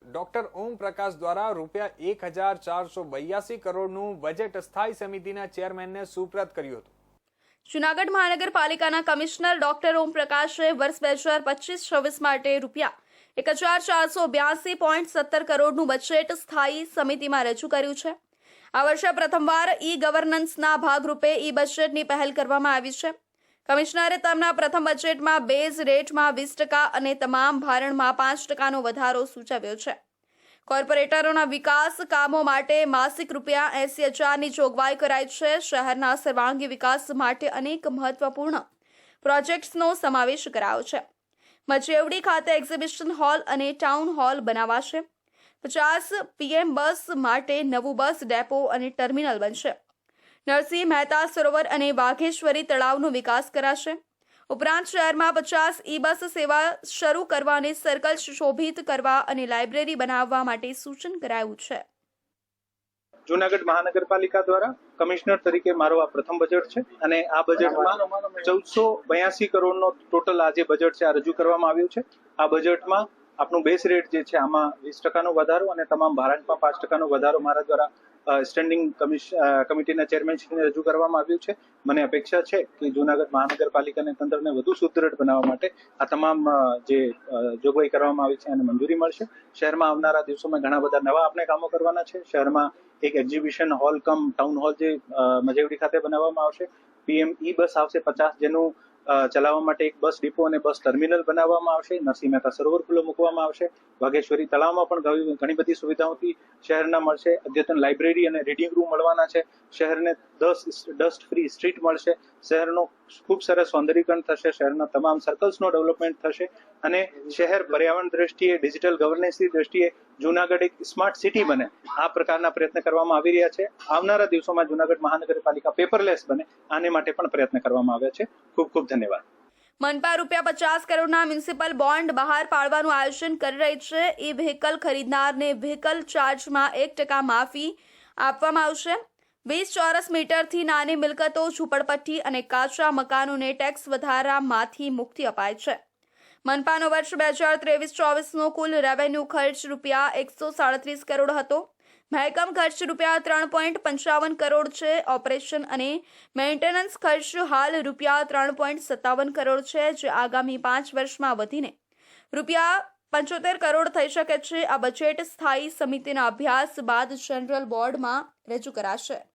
Doctor Om Prakash દ્વારા ₹1482 કરોડનું budget સ્થાયી સમિતિના ચેરમેનને સુપ્રત કર્યું હતું। જૂનાગઢ મહાનગરપાલિકાના કમિશનર ડોક્ટર ઓમ પ્રકાશે વર્ષ 2025-26 માટે ₹1482.17 કરોડનું બજેટ સ્થાયી સમિતિમાં રજૂ કર્યું છે। આ વર્ષે પ્રથમવાર ઈ ગવર્નન્સના ભાગરૂપે ઈ બજેટની પહેલ કરવામાં આવી છે। કમિશનરે તેમના પ્રથમ બજેટમાં બેઝ રેટમાં 20% અને તમામ ભારણમાં 5%નો વધારો સૂચવ્યો છે। કોર્પોરેટરોના વિકાસ કામો માટે માસિક ₹80,000ની જોગવાઈ કરાઈ છે। શહેરના સર્વાંગી વિકાસ માટે અનેક મહત્વપૂર્ણ પ્રોજેક્ટ્સનો સમાવેશ કરાયો છે। મજેવડી ખાતે એક્ઝિબિશન હોલ અને ટાઉન હોલ બનાવાશે। 50 PM બસ માટે નવું બસ ડેપો અને ટર્મિનલ બનશે। નરસિંહ મહેતા સરોવર અને વાઘેશ્વરી તળાવનો વિકાસ કરાશે। ઉપરાંત શહેરમાં 50 ઈ બસ સેવા શરૂ કરવા અને સર્કલ સુશોભિત કરવા અને લાઇબ્રેરી બનાવવા માટે સૂચન કરાયું છે। જૂનાગઢ મહાનગરપાલિકા દ્વારા કમિશનર તરીકે મારો આ પ્રથમ બજેટ છે અને આ બજેટમાં 1482 કરોડનો ટોટલ આ જે બજેટ છે આ રજૂ કરવામાં આવ્યું છે। આ બજેટમાં આપણું બેઝ રેટ જે છે આમાં 20%નો વધારો અને તમામ ભાડાંમાં 5%નો વધારો મારા દ્વારા સ્ટેન્ડિંગ કમિટીના ચેરમેનશ્રીને રજૂ કરવામાં આવ્યું છે। મને અપેક્ષા છે કે જૂનાગઢ મહાનગરપાલિકાને તંત્રને વધુ સુદૃઢ બનાવવા માટે આ તમામ જે જોગવાઈ કરવામાં આવી છે એને મંજૂરી મળશે। શહેરમાં આવનારા દિવસોમાં ઘણા બધા નવા આપણે કામો કરવાના છે। શહેરમાં એક એક્ઝિબિશન હોલ કમ ટાઉન હોલ જે મજેવડી ખાતે બનાવવામાં આવશે। PM ઈ બસ આવશે 50 જેનું ચલાવવા માટે એક બસ ડિપો અને બસ ટર્મિનલ બનાવવામાં આવશે। નરસિંહ મહેતા સરોવર ખુલ્લો મૂકવામાં આવશે। વાઘેશ્વરી તળાવમાં પણ ઘણી બધી સુવિધાઓથી શહેરના મળશે। અદ્યતન લાઇબ્રેરી અને રીડિંગ રૂમ મળવાના છે। શહેરને ડસ્ટ ફ્રી સ્ટ્રીટ મળશે। શહેરનો ખૂબ સરસ સૌંદર્યીકરણ થશે। શહેરના તમામ સર્કલ્સનો ડેવલપમેન્ટ થશે અને શહેર પર્યાવરણ દ્રષ્ટિએ ડિજિટલ ગવર્નન્સની દ્રષ્ટિએ જૂનાગઢ એક સ્માર્ટ સિટી બને આ પ્રકારના પ્રયત્ન કરવામાં આવી રહ્યા છે। આવનારા દિવસોમાં જૂનાગઢ મહાનગરપાલિકા પેપરલેસ બને આને માટે પણ પ્રયત્ન કરવામાં આવ્યા છે। ખૂબ ખૂબ ધન્યવાદ। મનપા ₹50 કરોડના મ્યુનિસિપલ બોન્ડ બહાર પાડવાનું આયોજન કરી રહી છે। ઈ વ્હીકલ ખરીદનારને વ્હીકલ ચાર્જમાં 1% માફી આપવામાં આવશે। 20 ચોરસ મીટરથી નાની મિલકતો, ઝૂંપડપટ્ટી અને કાચા મકાનોને ટેક્સ વધારામાંથી મુક્તિ અપાય છે। મનપાનો વર્ષ 2023-24નો કુલ રેવન્યુ ખર્ચ ₹137 કરોડ હતો। મહેકમ ખર્ચ ₹3.55 કરોડ છે। ઓપરેશન અને મેન્ટેનન્સ ખર્ચ હાલ ₹3.57 કરોડ છે, જે આગામી 5 વર્ષમાં વધીને ₹75 કરોડ થઈ શકે છે। આ બજેટ સ્થાયી સમિતિના અભ્યાસ બાદ જનરલ બોર્ડમાં રજૂ કરાશે।